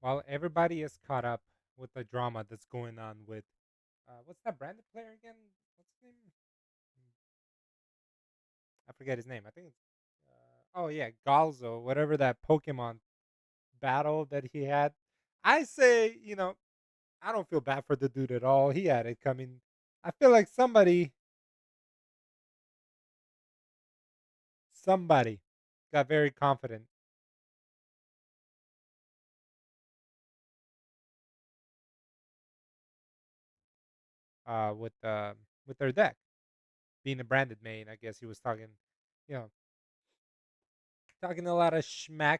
While everybody is caught up with the drama that's going on with what's that branded player again? What's his name? I forget his name. I think it's oh yeah, Galzo, whatever that Pokemon battle that he had. I say, I don't feel bad for the dude at all. He had it coming. I feel like somebody got very confident with their deck being a branded main. I guess he was talking, you know, talking a lot of schmack,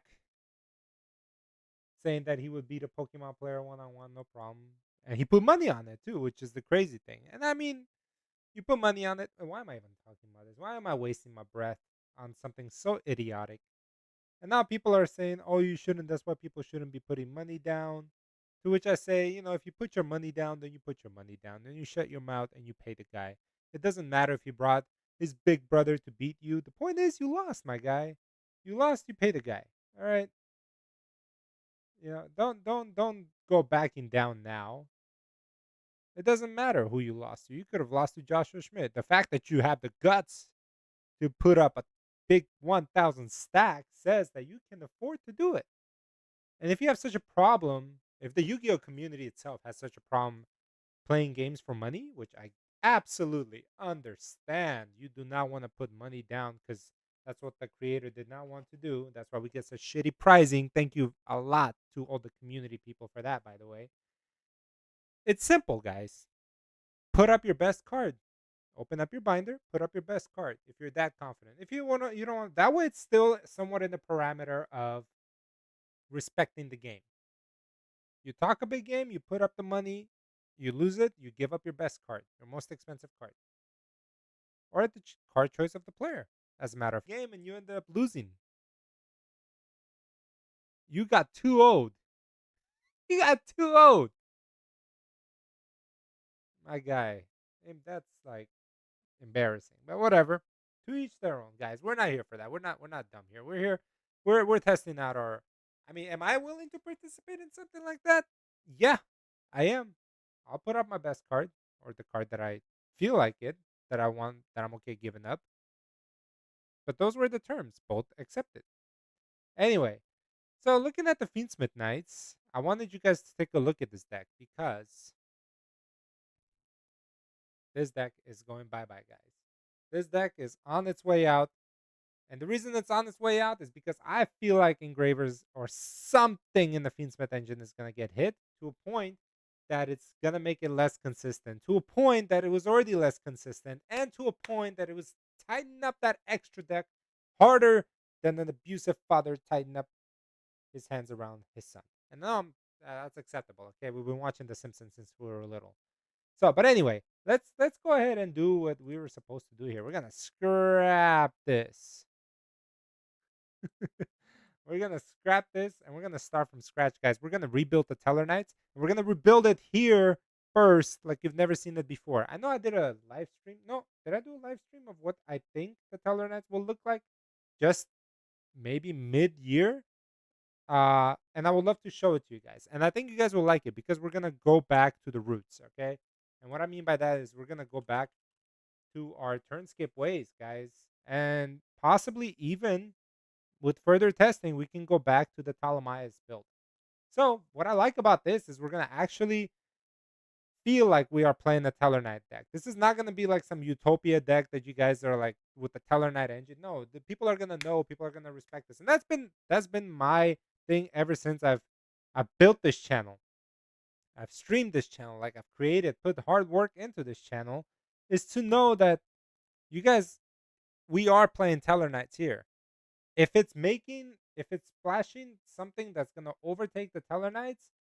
saying that he would beat a Pokemon player 1-on-1, no problem. And he put money on it too, which is the crazy thing. And I mean, you put money on it. Why am I even talking about this? Why am I wasting my breath on something so idiotic? And now people are saying, "Oh, you shouldn't. That's why people shouldn't be putting money down." To which I say, if you put your money down, then you put your money down. Then you shut your mouth and you pay the guy. It doesn't matter if he brought his big brother to beat you. The point is, you lost, my guy. You lost. You pay the guy. All right. Don't go backing down now. It doesn't matter who you lost to. You could have lost to Joshua Schmidt. The fact that you have the guts to put up a big 1,000 stack says that you can afford to do it. And if you have such a problem, if the Yu-Gi-Oh community itself has such a problem playing games for money, which I absolutely understand, you do not want to put money down because that's what the creator did not want to do. That's why we get such shitty pricing. Thank you a lot to all the community people for that, by the way. It's simple, guys. Put up your best card. Open up your binder, put up your best card if you're that confident. If you want to, you don't want that way, it's still somewhat in the parameter of respecting the game. You talk a big game, you put up the money, you lose it, you give up your best card, your most expensive card, or at the card choice of the player. As a matter of game, and you end up losing. You got too old. You got too old, my guy. And that's like embarrassing, but whatever. To each their own, guys. We're not here for that. We're not dumb here. We're here. We're testing out our. I mean, am I willing to participate in something like that? Yeah, I am. I'll put up my best card or the card that I feel like it, that I want, that I'm okay giving up. But those were the terms, both accepted. Anyway, so looking at the Fiendsmith Knights, I wanted you guys to take a look at this deck because this deck is going bye bye, guys. This deck is on its way out. And the reason it's on its way out is because I feel like engravers or something in the Fiendsmith engine is going to get hit to a point that it's going to make it less consistent, to a point that it was already less consistent, and to a point that it was tightening up that extra deck harder than an abusive father tighten up his hands around his son. And now that's acceptable. Okay, we've been watching The Simpsons since we were little. So, but anyway, let's go ahead and do what we were supposed to do here. We're gonna scrap this. We're gonna scrap this and we're gonna start from scratch, guys. We're gonna rebuild the Tellarknights and we're gonna rebuild it here first, like you've never seen it before. I know I did a live stream. No, did I do a live stream of what I think the Tellarknights will look like? Just maybe mid-year. And I would love to show it to you guys. And I think you guys will like it because we're gonna go back to the roots, okay? And what I mean by that is we're gonna go back to our turn-skip ways, guys, and possibly even with further testing, we can go back to the Ptolemaios build. So what I like about this is we're gonna actually feel like we are playing a Tellarknight deck. This is not gonna be like some Utopia deck that you guys are like with the Tellarknight engine. No, the people are gonna know, people are gonna respect this, and that's been my thing ever since I've built this channel. I've streamed this channel, like I've created, put hard work into this channel, is to know that you guys, we are playing Tellarknights here. If it's splashing something that's gonna overtake the Tellarknights,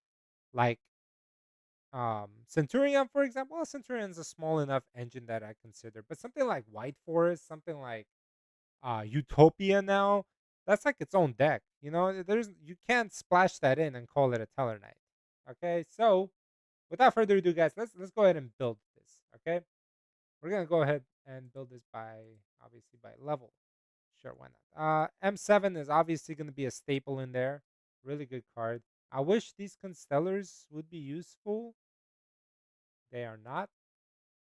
like Centurion, for example. Well, Centurion's a small enough engine that I consider, but something like White Forest, something like Utopia now, that's like its own deck. You can't splash that in and call it a Tellarknight. Okay, so without further ado, guys, let's go ahead and build this. Okay, we're gonna go ahead and build this by obviously by level. Sure, why not? M7 is obviously going to be a staple in there. Really good card. I wish these constellars would be useful. They are not.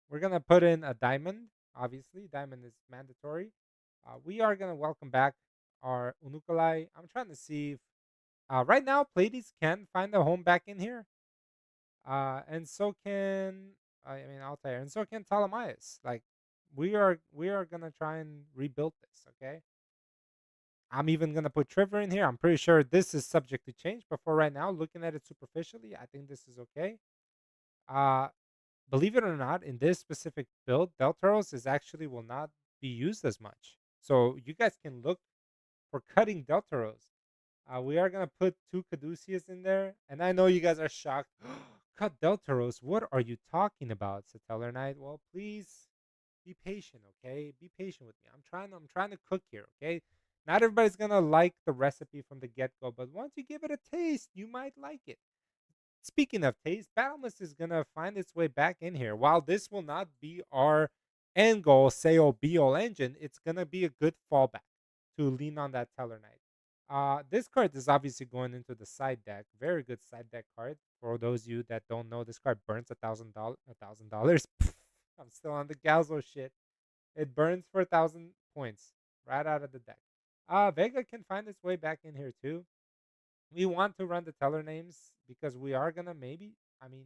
We're gonna put in a diamond. Obviously, diamond is mandatory. We are gonna welcome back our Unukalai. I'm trying to see if right now Pleiades can find a home back in here. And so can Altair, and so can Ptolemaeus. Like we are gonna try and rebuild this. Okay, I'm even gonna put Trevor in here. I'm pretty sure this is subject to change, but for right now, looking at it superficially, I think this is okay. Uh, Believe it or not, in this specific build, Deltaros is actually will not be used as much. So you guys can look for cutting Deltaros. We are gonna put two Caduceus in there, and I know you guys are shocked. Cut Deltaros? What are you talking about, Satellar Knight? Well, please be patient, okay? Be patient with me. I'm trying to cook here, okay? Not everybody's gonna like the recipe from the get go, but once you give it a taste, you might like it. Speaking of taste, Battlemist is gonna find its way back in here. While this will not be our end goal, say or be all engine, it's gonna be a good fallback to lean on that Teller Knight. This card is obviously going into the side deck. Very good side deck card. For those of you that don't know, this card burns $1,000. $1,000. I'm still on the Galzo shit. It burns for 1,000 points right out of the deck. Vega can find its way back in here too. We want to run the teller names because we are gonna maybe, I mean,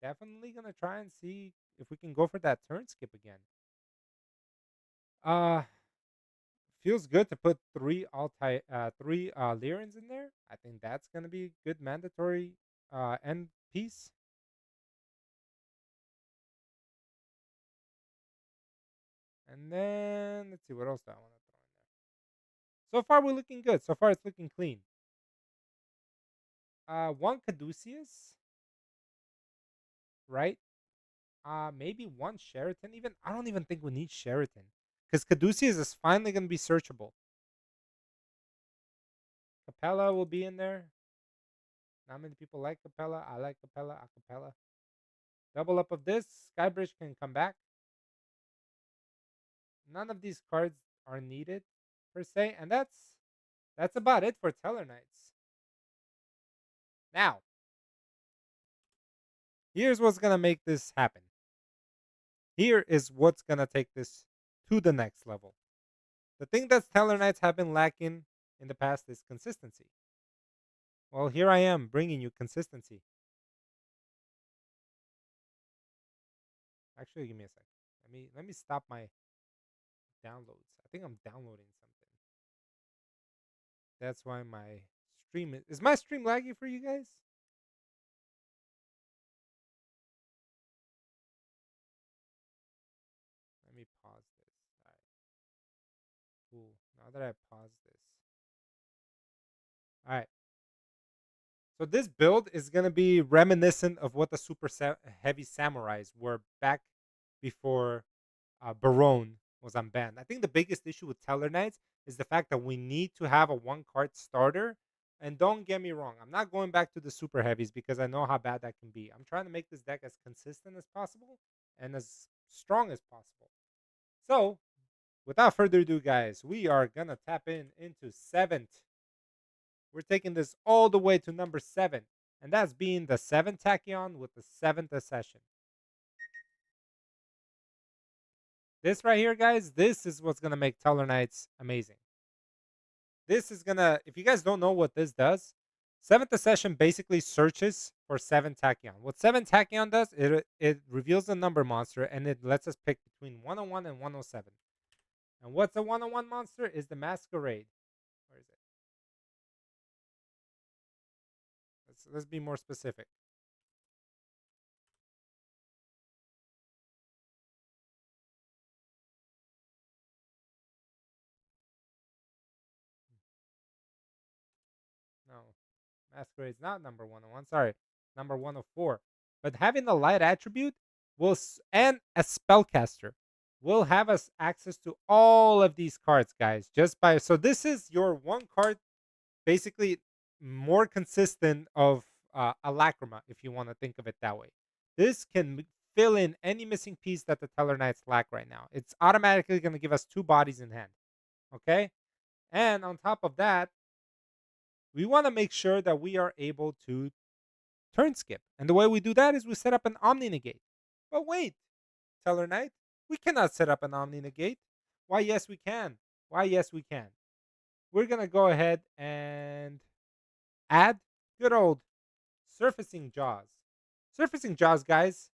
definitely gonna try and see if we can go for that turn skip again. Uh Feels good to put three Lyrans in there. I think that's gonna be good mandatory end piece. And then let's see what else do I want to throw in there. So far we're looking good. So far it's looking clean. One Caduceus, right? Maybe one Sheraton even. I don't even think we need Sheraton because Caduceus is finally going to be searchable. Capella will be in there. Not many people like Capella. I like Capella. Acapella. Double up of this. Skybridge can come back. None of these cards are needed per se, and that's about it for Teller Knights. Now, here's what's gonna make this happen. Here is what's gonna take this to the next level. The thing that Teller Knights have been lacking in the past is consistency. Well, here I am bringing you consistency. Actually, give me a sec. Let me stop my downloads. I think I'm downloading something. That's why my stream is my stream laggy for you guys? Let me pause this. All right, cool. Now that I pause this, all right. So this build is gonna be reminiscent of what the heavy samurais were back before Barone was unbanned. I think the biggest issue with Teller Knights is the fact that we need to have a one card starter. And don't get me wrong, I'm not going back to the super heavies because I know how bad that can be. I'm trying to make this deck as consistent as possible and as strong as possible. So, without further ado, guys, we are gonna tap into seventh. We're taking this all the way to number 7, and that's being the 7th Tachyon with the 7th Accession. This right here, guys, this is what's gonna make Teller Knights amazing. This is gonna, if you guys don't know what this does, 7th Accession basically searches for 7 Tachyon. What 7 Tachyon does, it reveals the number monster and it lets us pick between 101 and 107. And what's a 101 monster? Is the Masquerade. Where is it? Let's be more specific. No, Masquerade's not number 101. Sorry, number 104. But having the light attribute and a spellcaster will have us access to all of these cards, guys. Just by so this is your one card, basically more consistent of a lacrima, if you want to think of it that way. This can fill in any missing piece that the Teller Knights lack right now. It's automatically going to give us 2 bodies in hand. Okay, and on top of that, we want to make sure that we are able to turn skip. And the way we do that is we set up an Omni Negate. But wait, Teller Knight, we cannot set up an Omni Negate. Why, yes, we can. Why, yes, we can. We're going to go ahead and add good old Surfacing Jaws. Surfacing Jaws, guys,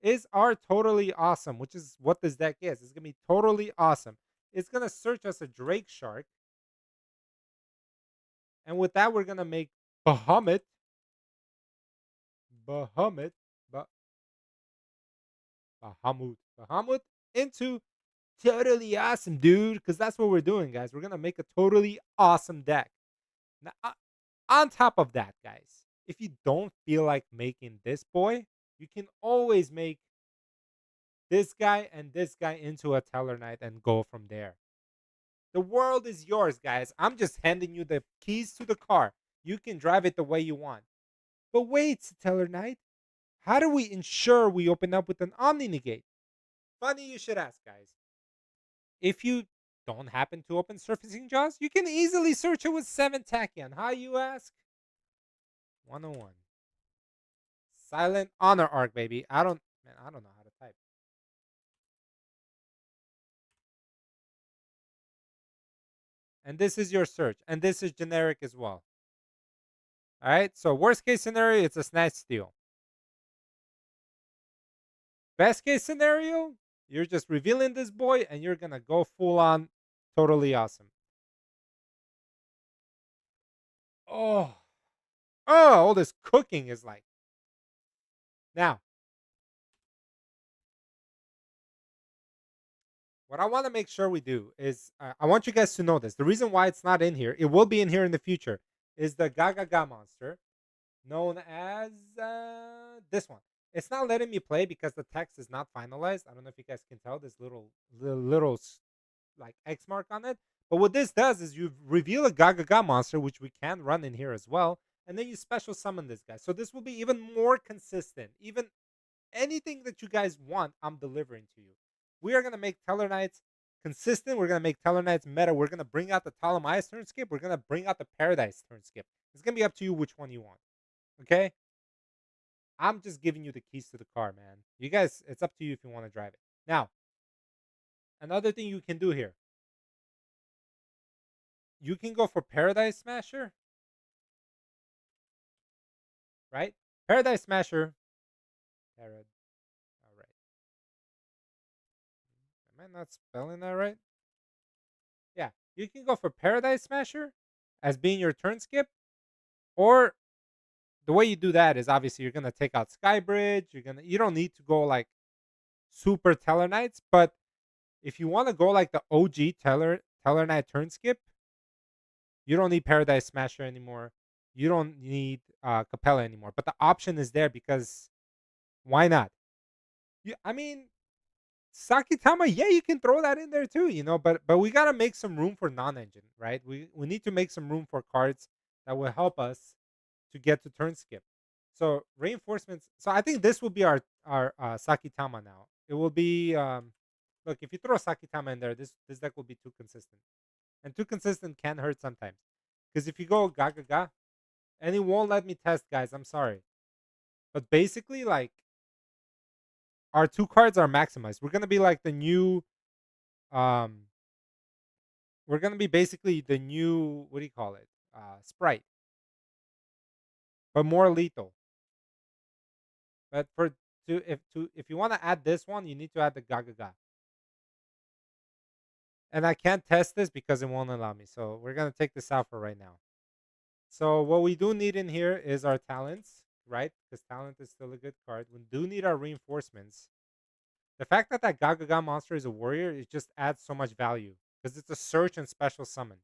is our totally awesome, which is what this deck is. It's going to be totally awesome. It's going to search us a Drake Shark. And with that, we're going to make Bahamut, Bahamut, Bahamut into totally awesome, dude. Because that's what we're doing, guys. We're going to make a totally awesome deck. Now, on top of that, guys, if you don't feel like making this boy, you can always make this guy and this guy into a Teller Knight and go from there. The world is yours, guys. I'm just handing you the keys to the car. You can drive it the way you want. But wait, Teller Knight, how do we ensure we open up with an Omni Negate? Funny you should ask, guys. If you don't happen to open Surfacing Jaws, you can easily search it with 7 Tachyon. How, you ask? 101. Silent Honor Arc, baby. I don't know how to type. And this is your search. And this is generic as well. All right. So worst case scenario, it's a Snatch Steal. Best case scenario, you're just revealing this boy and you're going to go full on totally awesome. Oh, all this cooking is like. Now, what I want to make sure we do is I want you guys to know this. The reason why it's not in here, it will be in here in the future, is the Gaga monster known as this one. It's not letting me play because the text is not finalized. I don't know if you guys can tell this little like X mark on it. But what this does is you reveal a Gaga monster, which we can run in here as well, and then you special summon this guy. So this will be even more consistent. Even anything that you guys want, I'm delivering to you. We are gonna make Teller Knights consistent. We're gonna make Teller Knights meta. We're gonna bring out the Ptolemaios turn skip. We're gonna bring out the Paradise turn skip. It's gonna be up to you which one you want. Okay? I'm just giving you the keys to the car, man. You guys, it's up to you if you want to drive it. Now, another thing you can do here. You can go for Paradise Smasher, right? Paradise Smasher. All right. Am I not spelling that right? Yeah. You can go for Paradise Smasher as being your turn skip. Or the way you do that is obviously you're gonna take out Skybridge. You don't need to go like super Teller Knights, but if you want to go like the OG Teller Knight turn skip, you don't need Paradise Smasher anymore. You don't need Capella anymore. But the option is there because why not? I mean, Sakitama, yeah, you can throw that in there too, but we gotta make some room for non-engine, right? We need to make some room for cards that will help us to get to turn skip. So reinforcements. So I think this will be our Sakitama now. It will be look, if you throw Sakitama in there, this deck will be too consistent. And too consistent can hurt sometimes. Because if you go Gaga, and it won't let me test, guys. I'm sorry. But basically, like, our 2 cards are maximized. We're gonna be like the new um we're gonna be basically the new, what do you call it? Sprite. But more lethal. But if you want to add this one, you need to add the Gaga. And I can't test this because it won't allow me. So we're gonna take this out for right now. So what we do need in here is our talents, right? Because talent is still a good card. We do need our reinforcements. The fact that Gaga monster is a warrior, it just adds so much value because it's a search and special summon.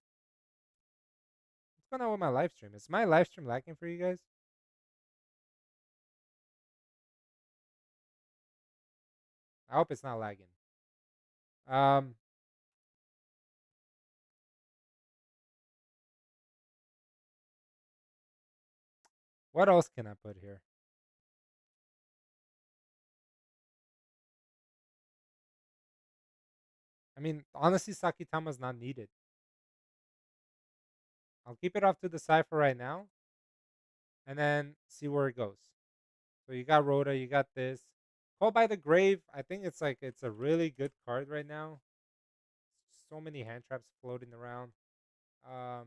What's going on with my live stream? Is my live stream lagging for you guys? I hope it's not lagging. Um, what else can I put here? I mean, honestly, Sakitama's not needed. I'll keep it off to the side for right now, and then see where it goes. So you got Rhoda, you got this. Call by the Grave. I think it's like it's a really good card right now. So many hand traps floating around. Um,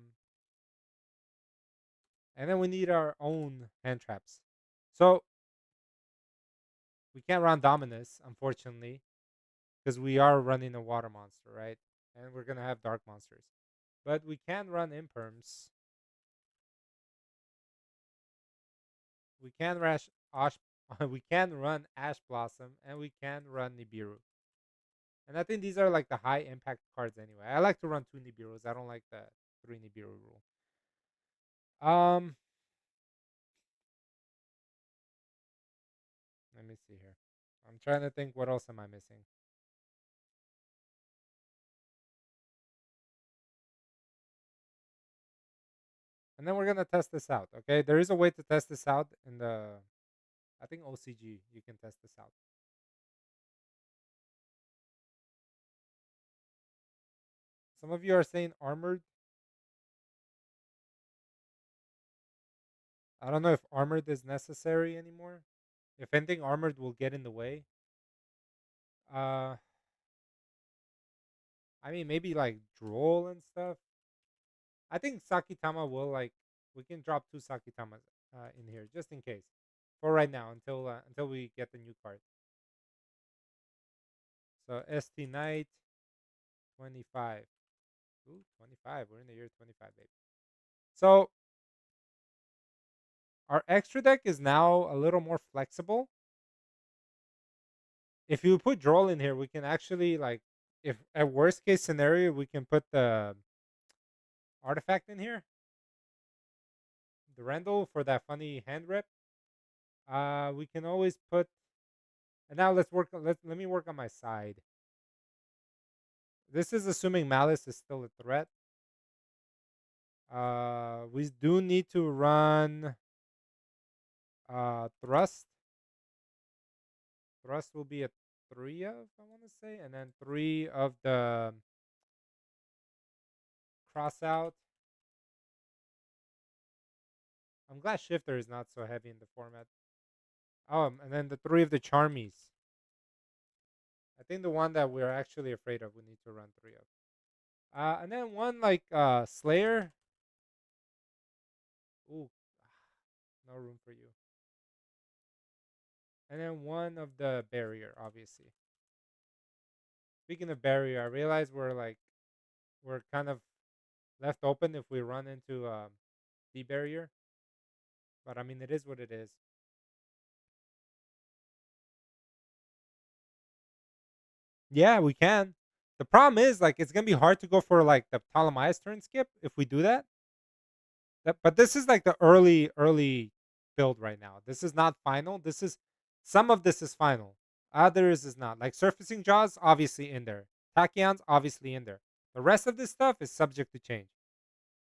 and then we need our own hand traps. So we can't run Dominus, unfortunately, because we are running a water monster, right? And we're gonna have dark monsters. But we can run Imperms. We can rash Ash we can run Ash Blossom, and we can run Nibiru. And I think these are like the high impact cards anyway. I like to run 2 Nibirus. I don't like the 3 Nibiru rule. Um Let me see here. I'm trying to think what else am I missing. And then we're gonna test this out. Okay, there is a way to test this out in the, I think OCG. You can test this out. Some of you are saying armored. I don't know if armored is necessary anymore. If anything, armored will get in the way. Uh, I mean maybe like droll and stuff. I think Sakitama will like, we can drop 2 Sakitamas in here just in case for right now until we get the new card. So ST Knight 25. Ooh, 25. We're in the year 25, baby. So our extra deck is now a little more flexible. If you put Droll in here, we can actually like, if a worst case scenario, we can put the artifact in here, the Randall for that funny hand rip. We can always put. And now let's work. Let me work on my side. This is assuming Malice is still a threat. We do need to run Thrust. Thrust will be a 3 of, I want to say, and then 3 of the cross out. I'm glad Shifter is not so heavy in the format. Oh, and then the 3 of the Charmies. I think the one that we're actually afraid of, we need to run 3 of. And then one like Slayer. Ooh, no room for you. And then one of the Barrier, obviously. Speaking of Barrier, I realize we're kind of left open if we run into the Barrier. But I mean, it is what it is. Yeah, we can. The problem is like it's gonna be hard to go for like the Ptolemaios turn skip if we do that. But this is like the early build right now. This is not final. This is, some of this is final. Others is not. Like surfacing jaws, obviously in there. Tachyons, obviously in there. The rest of this stuff is subject to change.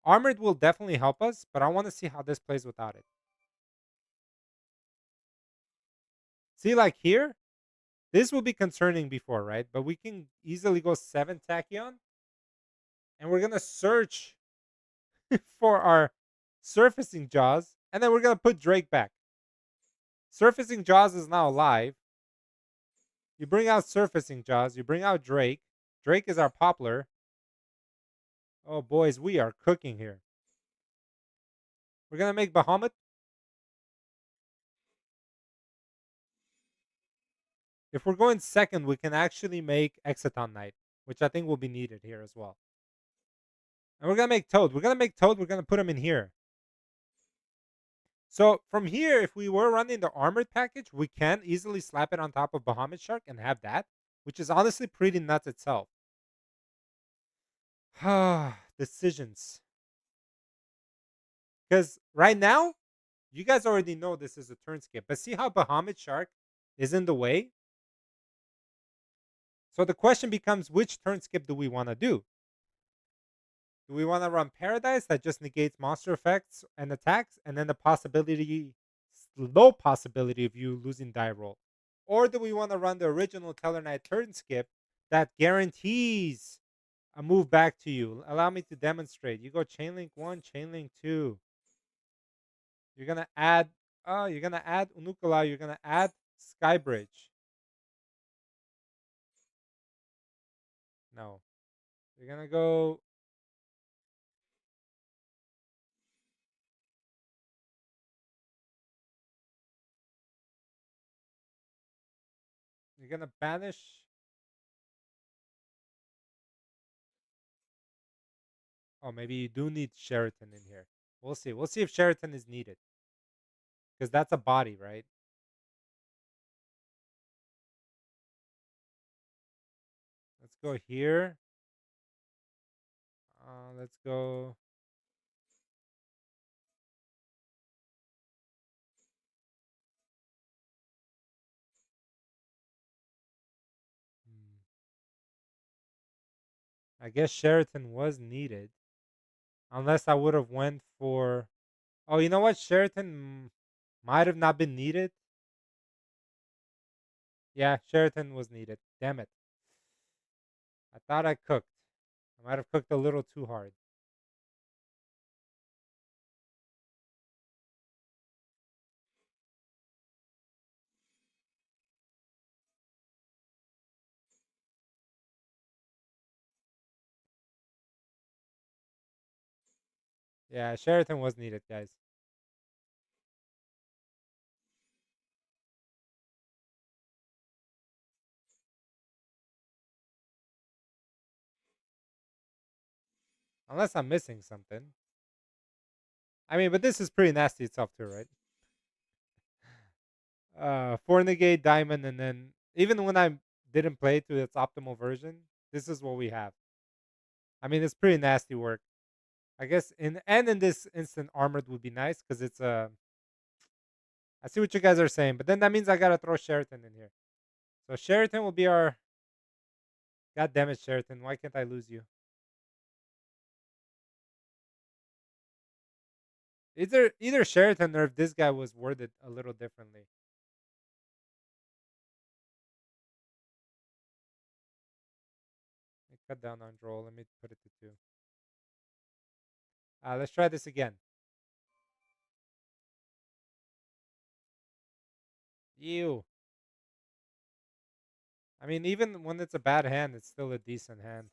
Armored will definitely help us, but I want to see how this plays without it. See, like here, this will be concerning before, right? But we can easily go 7 Tachyon, and we're gonna search for our surfacing jaws, and then we're gonna put Drake back. Surfacing jaws is now alive. You bring out surfacing jaws, you bring out Drake. Drake is our poplar. Oh boys, we are cooking here. We're gonna make Bahamut. If we're going second, we can actually make Exciton Knight, which I think will be needed here as well. And we're gonna make Toad. We're gonna make Toad. We're gonna put him in here. So from here, if we were running the armored package, we can easily slap it on top of Bahamut Shark and have that, which is honestly pretty nuts itself. Decisions. Because right now, you guys already know this is a turn skip, but see how Bahamut Shark is in the way? So the question becomes, which turn skip do we want to do? Do we want to run Paradise that just negates monster effects and attacks, and then the possibility, low possibility of you losing die roll? Or do we want to run the original Tellarknight turn skip that guarantees I move back to you. Allow me to demonstrate. You go chain link 1, chain link 2. You're gonna add you're gonna add Unukalau, you're gonna add Skybridge. No. You're gonna go you're gonna banish. Oh, maybe you do need Sheraton in here. We'll see. We'll see if Sheraton is needed. Because that's a body, right? Let's go here. Let's go. Hmm, I guess Sheraton was needed. Unless I would have went for. Oh, you know what? Sheraton might have not been needed. Yeah, Sheraton was needed. Damn it. I thought I cooked. I might have cooked a little too hard. Yeah, Sheraton was needed, guys. Unless I'm missing something. I mean, but this is pretty nasty itself too, right? Four negate diamond, and then even when I didn't play to its optimal version, this is what we have. I mean, it's pretty nasty work. I guess in this instant armored would be nice because it's a. I see what you guys are saying, but then that means I gotta throw Sheraton in here. So Sheraton will be our. God damn it, Sheraton! Why can't I lose you? Either Sheraton or if this guy was worded a little differently. Let me cut down on draw. Let me put it to 2. Let's try this again. Ew. I mean, even when it's a bad hand, it's still a decent hand.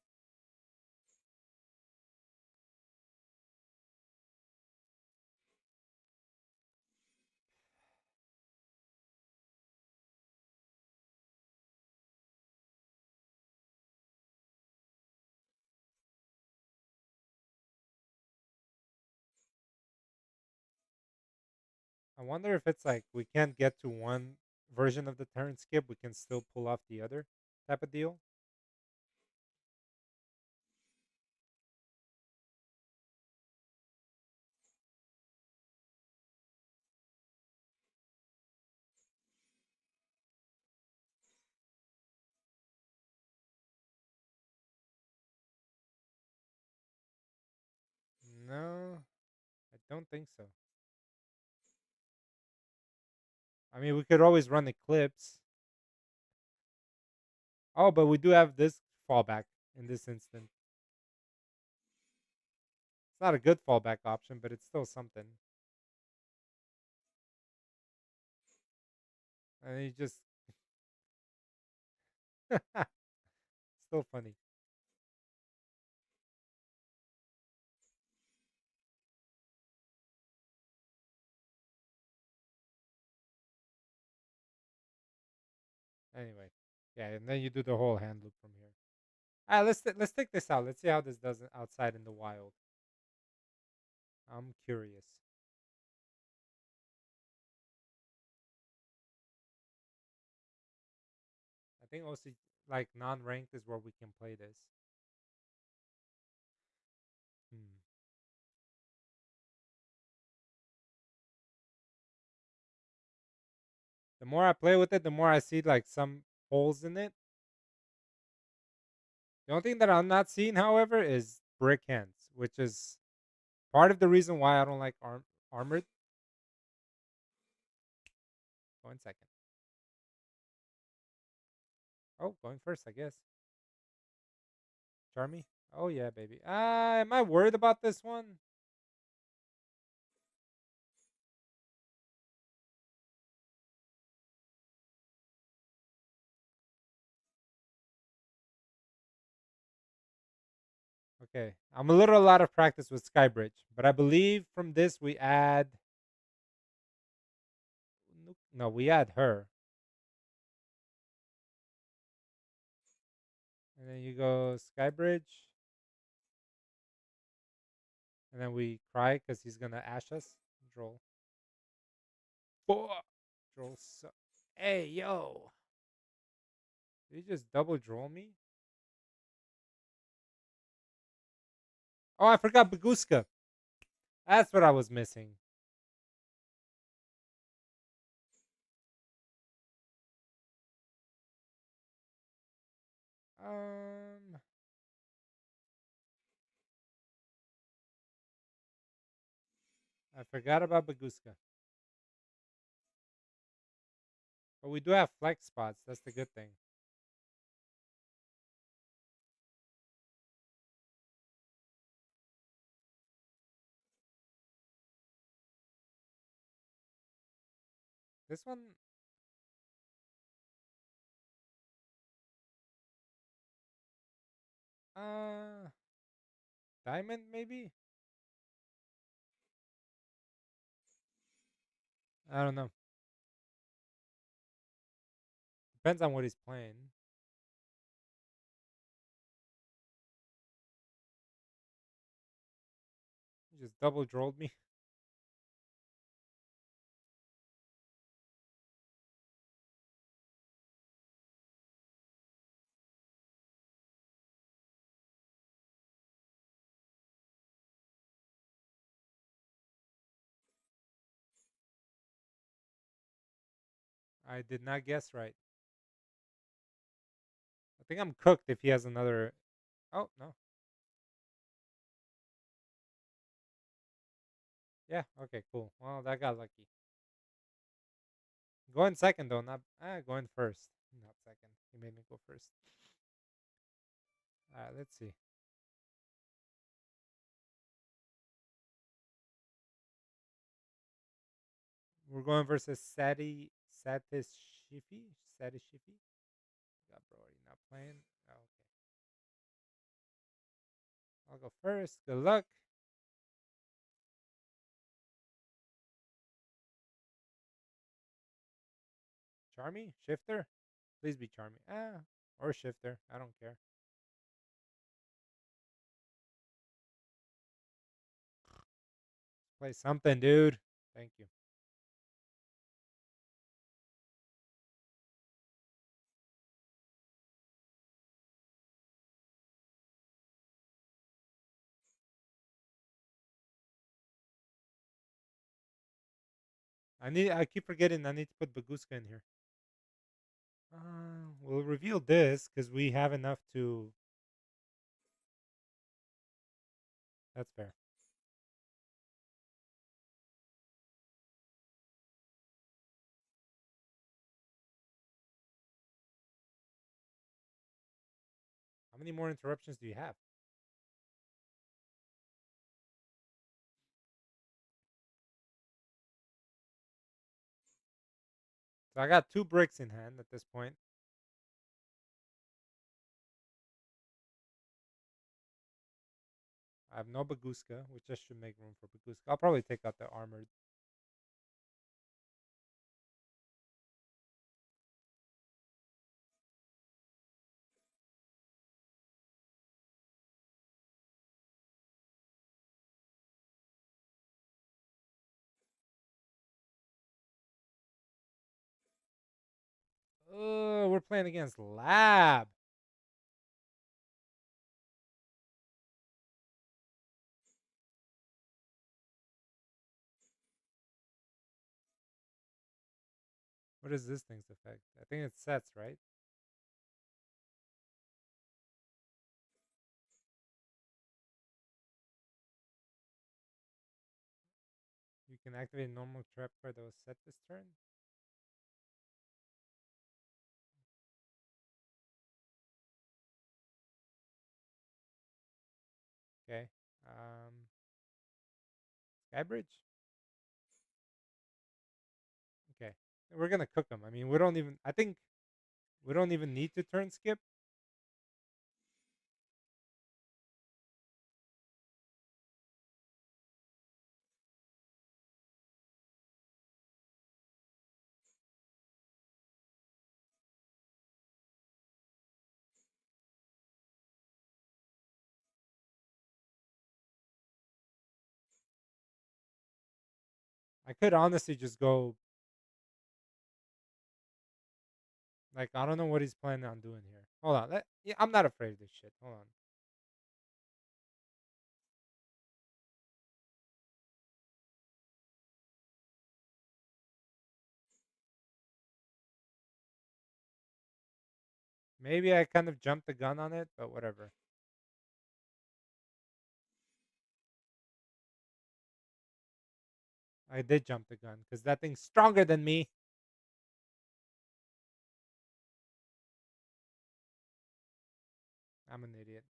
I wonder if it's like we can't get to one version of the turn skip, we can still pull off the other type of deal. No, I don't think so. I mean, we could always run Eclipse. Oh, but we do have this fallback in this instant. It's not a good fallback option, but it's still something. And he just still funny. Anyway, yeah, and then you do the whole hand loop from here. All right, let's take this out. Let's see how this does outside in the wild. I'm curious. I think also like non-ranked is where we can play this. Hmm. The more I play with it, the more I see like some holes in it. The only thing that I'm not seeing, however, is brick hands, which is part of the reason why I don't like armored. 1 second. Oh, going first, I guess. Charmy. Oh yeah, baby. Am I worried about this one? Okay, I'm a little out of practice with Skybridge, but I believe from this we add. No, we add her, and then you go Skybridge, and then we cry because he's gonna ash us. Droll. Boah. Droll. Hey yo, did he just double droll me? Oh, I forgot Baguska. That's what I was missing. Um, I forgot about Baguska, but we do have flex spots. That's the good thing. This one, uh, diamond maybe. I don't know. Depends on what he's playing. He just double drolled me. I did not guess right. I think I'm cooked if he has another. Oh no. Yeah. Okay. Cool. Well, that got lucky. Going second though, not going first. Not second. He made me go first. All right. Let's see. We're going versus Satishifi. Satishifi. God, bro, are you not playing? Oh, okay. I'll go first. Good luck. Charmy? Shifter? Please be Charmy. Or Shifter. I don't care. Play something, dude. Thank you. I keep forgetting I need to put Baguska in here. We'll reveal this because we have enough to. That's fair. How many more interruptions do you have? So I got two bricks in hand at this point. I have no Baguska, which just should make room for Baguska. I'll probably take out the armored. Oh, we're playing against Lab. What is this thing's effect? I think it sets, right? You can activate a normal trap card that was set this turn. Okay. Skybridge. Okay. We're gonna cook them. I mean, we don't even. I think we don't even need to turn skip. I could honestly just go. Like, I don't know what he's planning on doing here. Hold on. Yeah, I'm not afraid of this shit. Hold on. Maybe I kind of jumped the gun on it, but whatever. I did jump the gun because that thing's stronger than me. I'm an idiot.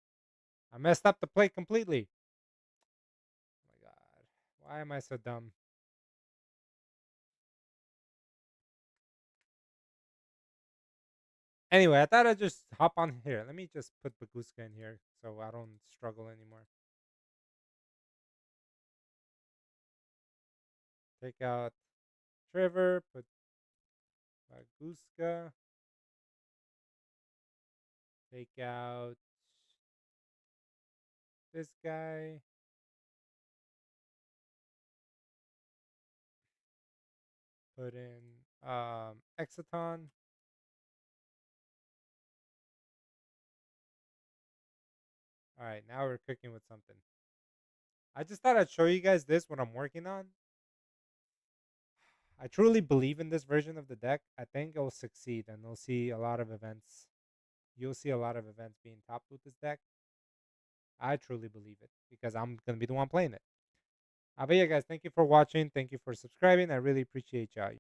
I messed up the play completely. Oh my god. Why am I so dumb? Anyway, I thought I'd just hop on here. Let me just put Baguska in here so I don't struggle anymore. Take out Trevor, put Baguska. Take out this guy. Put in Exaton. All right, now we're cooking with something. I just thought I'd show you guys this what I'm working on. I truly believe in this version of the deck. I think it will succeed, and we'll see a lot of events. You'll see a lot of events being topped with this deck. I truly believe it because I'm gonna be the one playing it. But yeah, guys, thank you for watching. Thank you for subscribing. I really appreciate y'all.